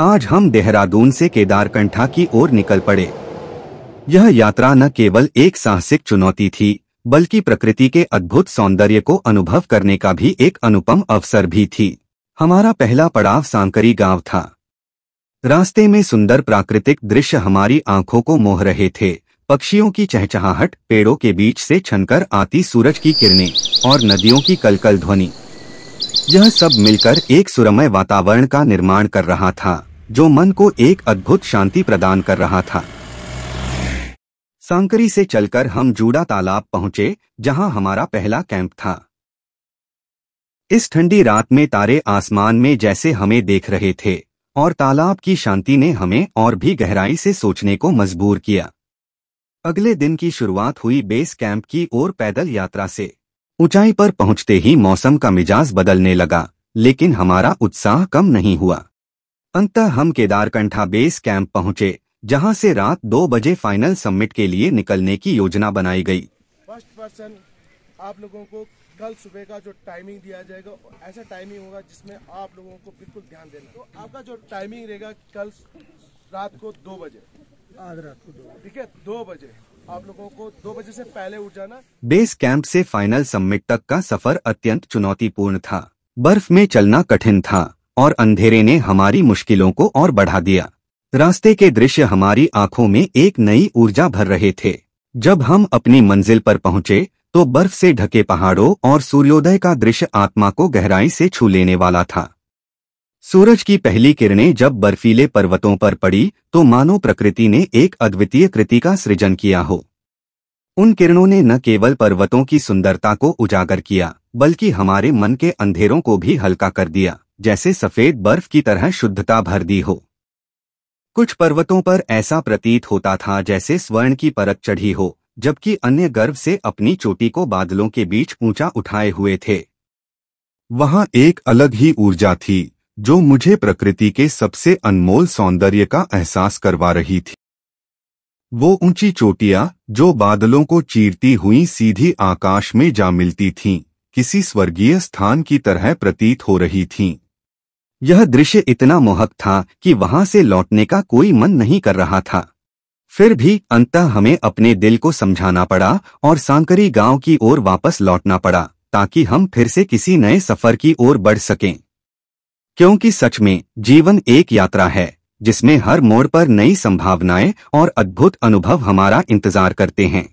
आज हम देहरादून से केदारकंठा की ओर निकल पड़े। यह यात्रा न केवल एक साहसिक चुनौती थी, बल्कि प्रकृति के अद्भुत सौंदर्य को अनुभव करने का भी एक अनुपम अवसर भी थी। हमारा पहला पड़ाव सांकरी गांव था। रास्ते में सुंदर प्राकृतिक दृश्य हमारी आंखों को मोह रहे थे। पक्षियों की चहचहाहट, पेड़ों के बीच से छनकर आती सूरज की किरणें और नदियों की कलकल ध्वनि, यह सब मिलकर एक सुरम्य वातावरण का निर्माण कर रहा था, जो मन को एक अद्भुत शांति प्रदान कर रहा था। सांकरी से चलकर हम जूड़ा तालाब पहुंचे, जहां हमारा पहला कैंप था। इस ठंडी रात में तारे आसमान में जैसे हमें देख रहे थे और तालाब की शांति ने हमें और भी गहराई से सोचने को मजबूर किया। अगले दिन की शुरुआत हुई बेस कैंप की ओर पैदल यात्रा से। ऊंचाई पर पहुंचते ही मौसम का मिजाज बदलने लगा, लेकिन हमारा उत्साह कम नहीं हुआ। अंततः हम केदारकंठा बेस कैंप पहुंचे, जहां से रात 2 बजे फाइनल समिट के लिए निकलने की योजना बनाई गई। फर्स्ट पर्सन आप लोगों को कल सुबह का जो टाइमिंग दिया जाएगा, ऐसा टाइमिंग होगा जिसमें आप लोगों को बिल्कुल ध्यान देना। तो आपका जो टाइमिंग रहेगा कल रात को 2 बजे, आज रात को 2, ठीक है, 2 बजे आप लोगों को 2 बजे से पहले उठ जाना। बेस कैंप से फाइनल समिट तक का सफर अत्यंत चुनौतीपूर्ण था। बर्फ में चलना कठिन था और अंधेरे ने हमारी मुश्किलों को और बढ़ा दिया। रास्ते के दृश्य हमारी आंखों में एक नई ऊर्जा भर रहे थे। जब हम अपनी मंजिल पर पहुंचे तो बर्फ से ढके पहाड़ों और सूर्योदय का दृश्य आत्मा को गहराई से छू लेने वाला था। सूरज की पहली किरणें जब बर्फीले पर्वतों पर पड़ी तो मानो प्रकृति ने एक अद्वितीय कृति का सृजन किया हो। उन किरणों ने न केवल पर्वतों की सुंदरता को उजागर किया, बल्कि हमारे मन के अंधेरों को भी हल्का कर दिया, जैसे सफेद बर्फ की तरह शुद्धता भर दी हो। कुछ पर्वतों पर ऐसा प्रतीत होता था जैसे स्वर्ण की परत चढ़ी हो, जबकि अन्य गर्व से अपनी चोटी को बादलों के बीच ऊंचा उठाए हुए थे। वहां एक अलग ही ऊर्जा थी जो मुझे प्रकृति के सबसे अनमोल सौंदर्य का एहसास करवा रही थी। वो ऊंची चोटियां जो बादलों को चीरती हुई सीधी आकाश में जा मिलती थीं, किसी स्वर्गीय स्थान की तरह प्रतीत हो रही थीं। यह दृश्य इतना मोहक था कि वहां से लौटने का कोई मन नहीं कर रहा था। फिर भी अंततः हमें अपने दिल को समझाना पड़ा और सांकरी गांव की ओर वापस लौटना पड़ा, ताकि हम फिर से किसी नए सफर की ओर बढ़ सकें। क्योंकि सच में जीवन एक यात्रा है, जिसमें हर मोड़ पर नई संभावनाएं और अद्भुत अनुभव हमारा इंतजार करते हैं।